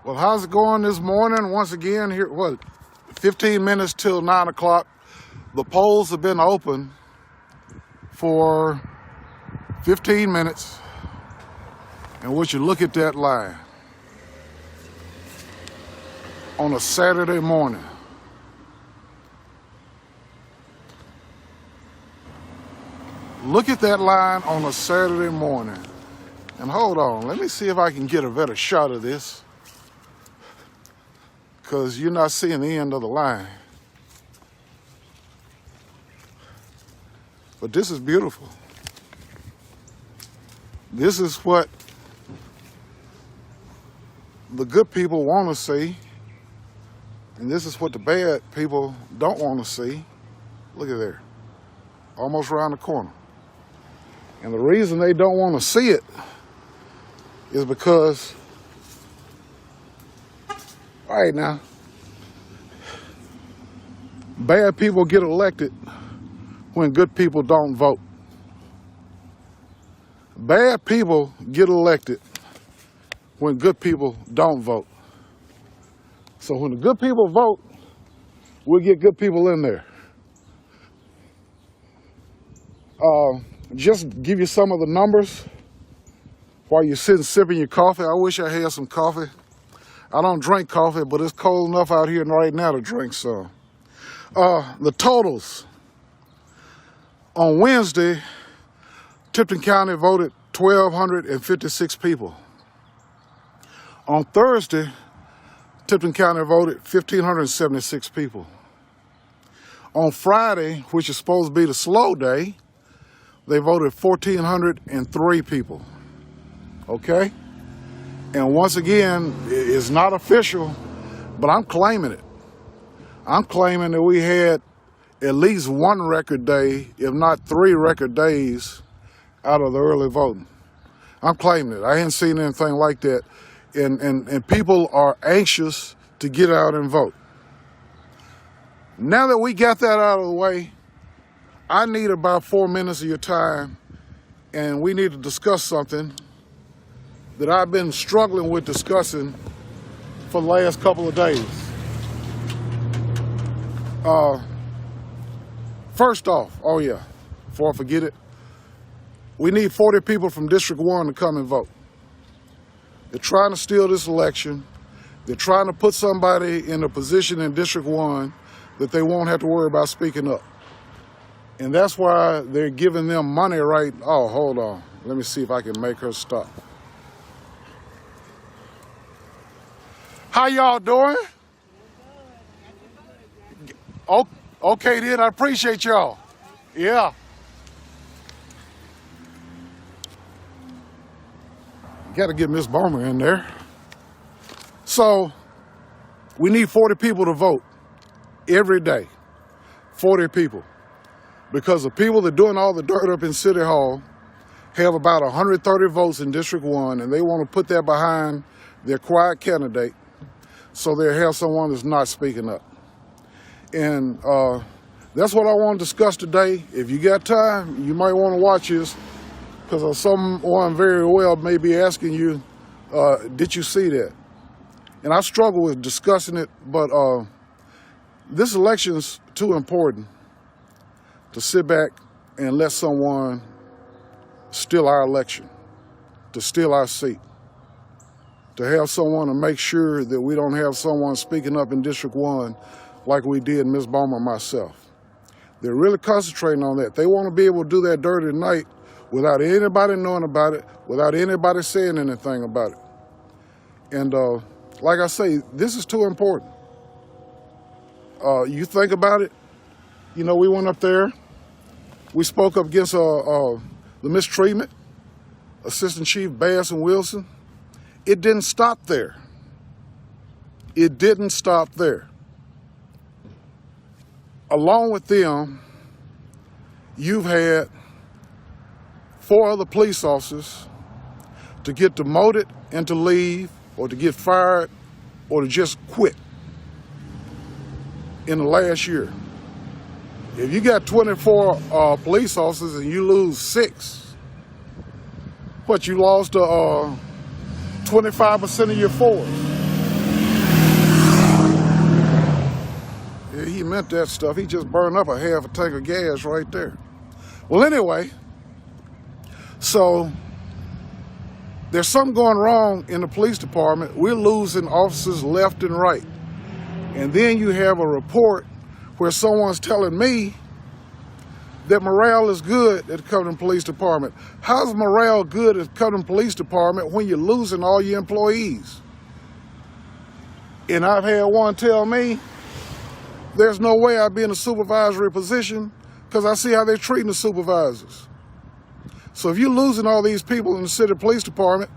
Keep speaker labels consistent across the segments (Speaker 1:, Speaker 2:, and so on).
Speaker 1: Well, how's it going this morning? Once again, here, 15 minutes till 9 o'clock. The polls have been open for 15 minutes. And would you look at that line on a Saturday morning? Look at that line on a Saturday morning. And hold on, let me see if I can get a better shot of this, because you're not seeing the end of the line. But this is beautiful. This is what the good people want to see, and this is what the bad people don't want to see. Look at there, almost around the corner. And the reason they don't want to see it is because, all right now, bad people get elected when good people don't vote. Bad people get elected when good people don't vote. So when the good people vote, we'll get good people in there. Just give you some of the numbers while you're sitting sipping your coffee. I wish I had some coffee. I don't drink coffee, but it's cold enough out here right now to drink some. The totals. On Wednesday, Tipton County voted 1,256 people. On Thursday, Tipton County voted 1,576 people. On Friday, which is supposed to be the slow day, they voted 1,403 people. Okay? And once again, it's not official, but I'm claiming it. I'm claiming that we had at least one record day, if not 3 record days, out of the early voting. I'm claiming it. I ain't seen anything like that. And people are anxious to get out and vote. Now that we got that out of the way, I need about 4 minutes of your time, and we need to discuss something that I've been struggling with discussing for the last couple of days. First off, before I forget it, we need 40 people from District 1 to come and vote. They're trying to steal this election. They're trying to put somebody in a position in District 1 that they won't have to worry about speaking up. And that's why they're giving them money right. Oh, hold on. Let me see if I can make her stop. How y'all doing? Okay then, I appreciate y'all. Yeah. Got to get Miss Bowman in there. So, we need 40 people to vote every day. 40 people. Because the people that are doing all the dirt up in City Hall have about 130 votes in District 1, and they want to put that behind their quiet candidate so they'll have someone that's not speaking up. And that's what I want to discuss today. If you got time, you might want to watch this, because someone very well may be asking you, did you see that? And I struggle with discussing it, but this election's too important to sit back and let someone steal our election, to steal our seat, to have someone to make sure that we don't have someone speaking up in District 1 like we did Ms. Bowman and myself. They're really concentrating on that. They want to be able to do that dirt at night without anybody knowing about it, without anybody saying anything about it. And like I say, this is too important. You think about it, you know, we went up there, we spoke up against the mistreatment, Assistant Chief Bass and Wilson. It didn't stop there. It didn't stop there. Along with them, you've had 4 other police officers to get demoted and to leave, or to get fired, or to just quit in the last year. If you got 24 police officers and you lose 6, what, you lost 25% of your force. meant that stuff. He just burned up a half a tank of gas right there. Well, anyway, so there's something going wrong in the police department. We're losing officers left and right. And then you have a report where someone's telling me that morale is good at the Covington Police Department. How's morale good at the Covington Police Department when you're losing all your employees? And I've had one tell me, there's no way I'd be in a supervisory position because I see how they're treating the supervisors. So if you're losing all these people in the city police department,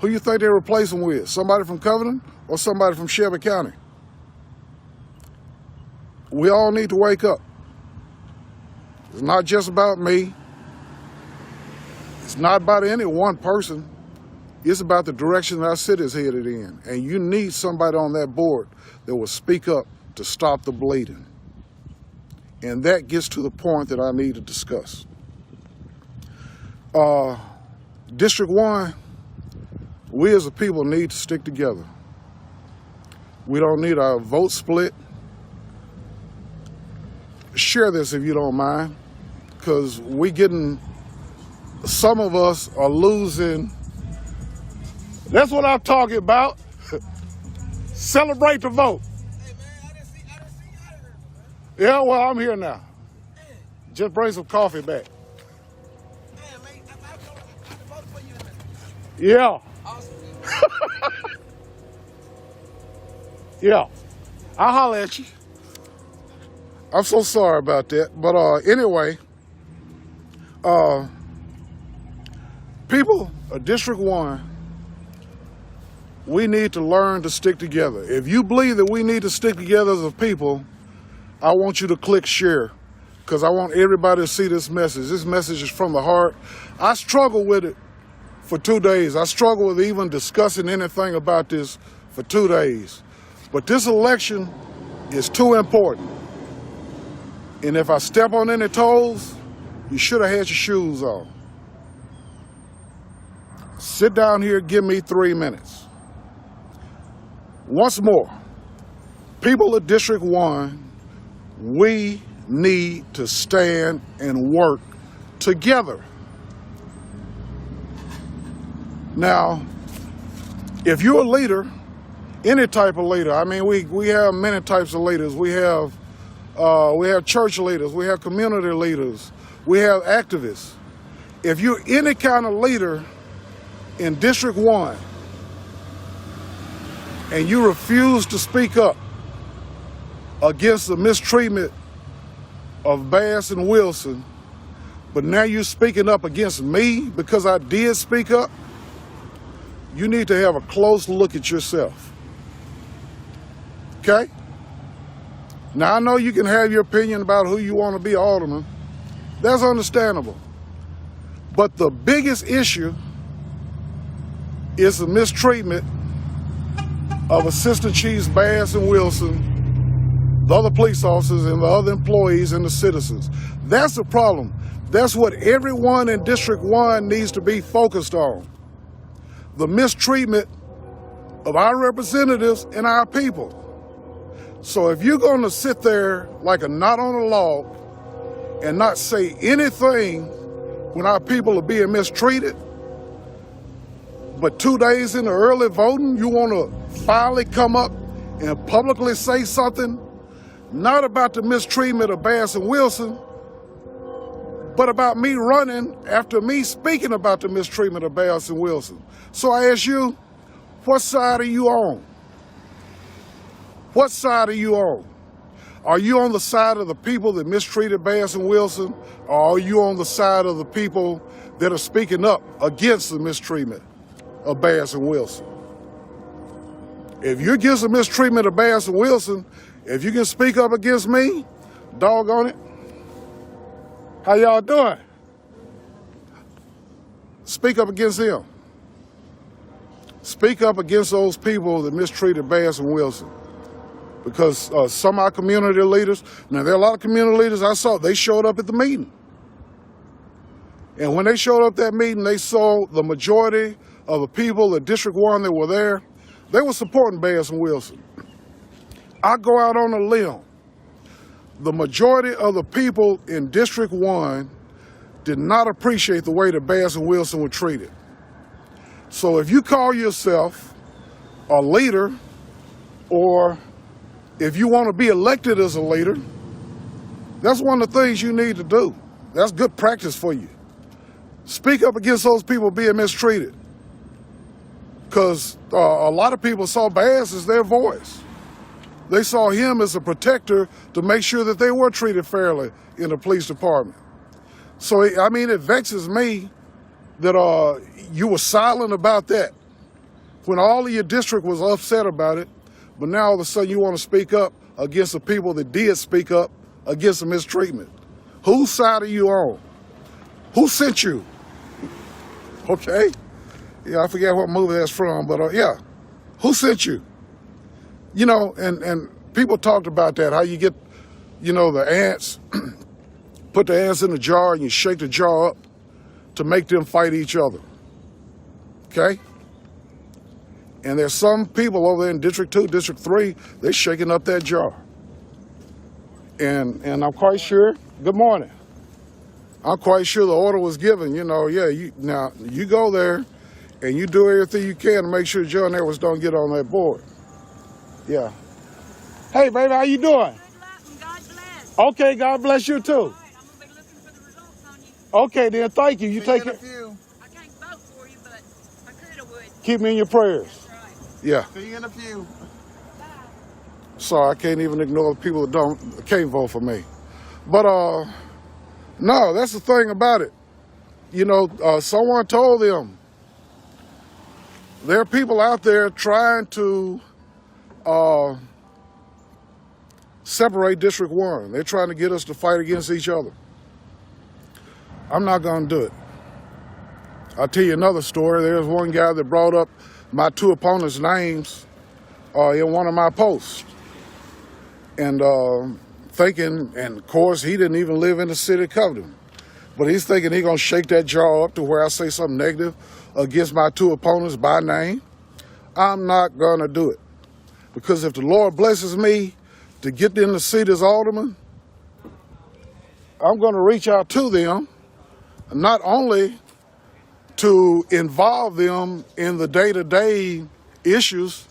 Speaker 1: who you think they're replacing with? Somebody from Covington or somebody from Shelby County? We all need to wake up. It's not just about me. It's not about any one person. It's about the direction that our city is headed in. And you need somebody on that board that will speak up to stop the bleeding. And that gets to the point that I need to discuss. District 1, we as a people need to stick together. We don't need our vote split. Share this if you don't mind, because some of us are losing. That's what I'm talking about. Celebrate the vote.
Speaker 2: Hey man, I didn't see you out of here, man.
Speaker 1: Yeah, well, I'm here now. Just bring some coffee back.
Speaker 2: Damn, man, I voted for you.
Speaker 1: Yeah.
Speaker 2: Awesome.
Speaker 1: Yeah. I'll holler at you. I'm so sorry about that. But anyway, people of District 1, we need to learn to stick together. If you believe that we need to stick together as a people, I want you to click share, because I want everybody to see this message. This message is from the heart. I struggled with it for 2 days. I struggled with even discussing anything about this for 2 days. But this election is too important. And if I step on any toes, you should have had your shoes on. Sit down here, give me 3 minutes. Once more, people of District 1, we need to stand and work together. Now, if you're a leader, any type of leader, I mean, we have many types of leaders. We have church leaders, we have community leaders, we have activists. If you're any kind of leader in District 1 and you refuse to speak up against the mistreatment of Bass and Wilson, but now you're speaking up against me because I did speak up, you need to have a close look at yourself. Okay? Now, I know you can have your opinion about who you want to be alderman. That's understandable. But the biggest issue is the mistreatment of Assistant Chiefs Bass and Wilson, the other police officers and the other employees and the citizens. That's the problem. That's what everyone in District 1 needs to be focused on. The mistreatment of our representatives and our people. So if you're going to sit there like a knot on a log and not say anything when our people are being mistreated, but 2 days into early voting, you want to finally come up and publicly say something, not about the mistreatment of Bass and Wilson, but about me running after me speaking about the mistreatment of Bass and Wilson. So I ask you, what side are you on? What side are you on? Are you on the side of the people that mistreated Bass and Wilson, or are you on the side of the people that are speaking up against the mistreatment of Bass and Wilson? If you're against the mistreatment of Bass and Wilson, if you can speak up against me, doggone it. How y'all doing? Speak up against them. Speak up against those people that mistreated Bass and Wilson. Because some of our community leaders, now there are a lot of community leaders I saw, they showed up at the meeting. And when they showed up at that meeting, they saw the majority of the people in District 1 that were there, they were supporting Bass and Wilson. I go out on a limb the majority of the people in District 1 did not appreciate the way that Bass and Wilson were treated. So if you call yourself a leader, or if you want to be elected as a leader, that's one of the things you need to do. That's good practice for you. Speak up against those people being mistreated. Because a lot of people saw Bass as their voice. They saw him as a protector to make sure that they were treated fairly in the police department. So, I mean, it vexes me that you were silent about that when all of your district was upset about it, but now all of a sudden you want to speak up against the people that did speak up against the mistreatment. Whose side are you on? Who sent you? Okay? Yeah, I forget what movie that's from, but yeah. Who sent you? You know, and people talked about that, how you get, you know, the ants, put the ants in a jar and you shake the jar up to make them fight each other. Okay? And there's some people over there in District 2, District 3, they're shaking up that jar. And I'm quite sure, good morning. I'm quite sure the order was given, you know, yeah, now you go there and you do everything you can to make sure John Edwards don't get on that board. Yeah. Hey, baby, how you doing?
Speaker 3: Good luck and God bless.
Speaker 1: Okay, God bless you too.
Speaker 3: All right, I'm gonna be looking for the results on you.
Speaker 1: Okay, then, thank you. You take it.
Speaker 3: I can't vote for you, but I could have would.
Speaker 1: Keep me in your prayers.
Speaker 3: That's right.
Speaker 1: Yeah.
Speaker 2: See you in a few.
Speaker 3: Bye.
Speaker 1: Sorry, I can't even ignore the people that can't vote for me. But no, that's the thing about it. You know, someone told them there are people out there trying to separate District 1. They're trying to get us to fight against each other. I'm not going to do it. I'll tell you another story. There's one guy that brought up my two opponents' names in one of my posts. And thinking, and of course, he didn't even live in the city of Covington. But he's thinking he's going to shake that jar up to where I say something negative against my two opponents by name. I'm not going to do it. Because if the Lord blesses me to get in the seat as alderman, I'm going to reach out to them, not only to involve them in the day-to-day issues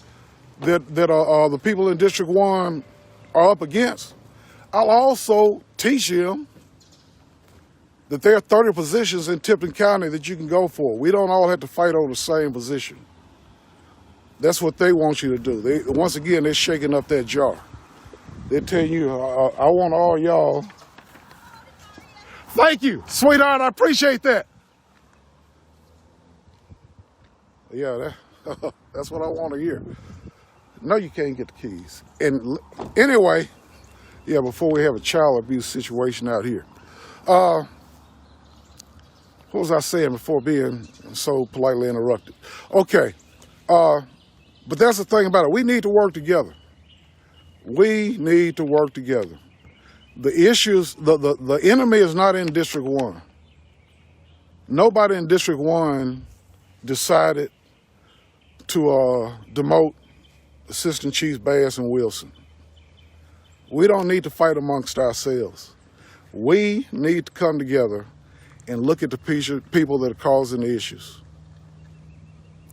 Speaker 1: that the people in District 1 are up against. I'll also teach them that there are 30 positions in Tipton County that you can go for. We don't all have to fight over the same position. That's what they want you to do. Once again, they're shaking up that jar. They're telling you, I want all y'all. Thank you, sweetheart, I appreciate that. Yeah, that's what I want to hear. No, you can't get the keys. And anyway, yeah, before we have a child abuse situation out here. What was I saying before being so politely interrupted? Okay, but that's the thing about it. We need to work together. We need to work together. The issues, the enemy is not in District 1. Nobody in District 1 decided to demote Assistant Chiefs Bass and Wilson. We don't need to fight amongst ourselves. We need to come together and look at the people that are causing the issues.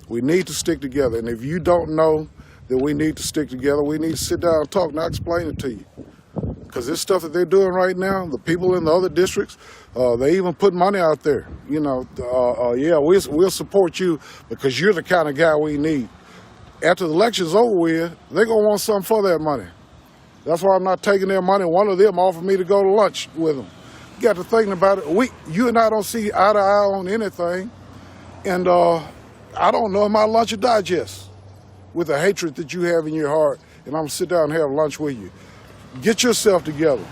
Speaker 1: We need to stick together. And if you don't know that we need to stick together, we need to sit down and talk, and I'll explain it to you. Because this stuff that they're doing right now, the people in the other districts, they even put money out there. You know, yeah, we'll support you because you're the kind of guy we need. After the election's over with, they're going to want something for that money. That's why I'm not taking their money. One of them offered me to go to lunch with them. You got to thinking about it. You and I don't see eye to eye on anything. And I don't know if my lunch will digest with the hatred that you have in your heart. And I'm going to sit down and have lunch with you. Get yourself together.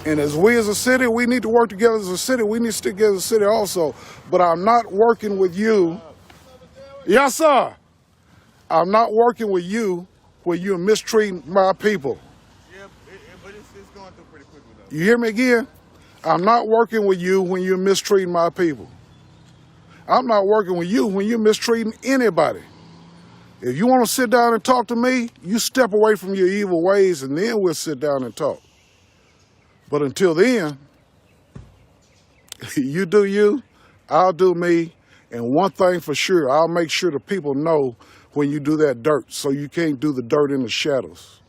Speaker 1: And as we as a city, we need to work together as a city. We need to stick together as a city also. But I'm not working with you. Yes, sir. I'm not working with you where you're mistreating my people.
Speaker 2: Yeah, but it's going through pretty quickly, though.
Speaker 1: You hear me again? I'm not working with you when you're mistreating my people. I'm not working with you when you're mistreating anybody. If you want to sit down and talk to me, you step away from your evil ways and then we'll sit down and talk. But until then, you do you, I'll do me, and one thing for sure, I'll make sure the people know when you do that dirt, so you can't do the dirt in the shadows.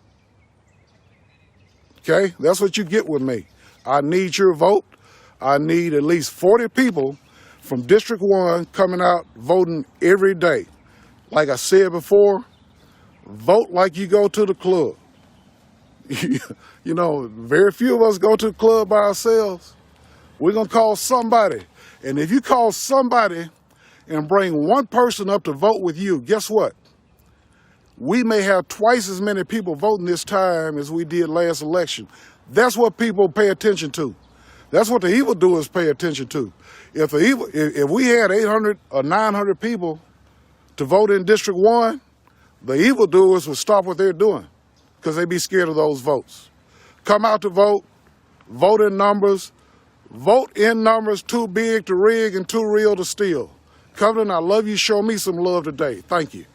Speaker 1: Okay? That's what you get with me. I need your vote. I need at least 40 people from District 1 coming out voting every day. Like I said before, vote like you go to the club. You know, very few of us go to the club by ourselves. We're going to call somebody. And if you call somebody and bring one person up to vote with you, guess what? We may have twice as many people voting this time as we did last election. That's what people pay attention to. That's what the evildoers pay attention to. If we had 800 or 900 people to vote in District 1, the evildoers would stop what they're doing because they'd be scared of those votes. Come out to vote, vote in numbers too big to rig and too real to steal. Covenant, I love you. Show me some love today. Thank you.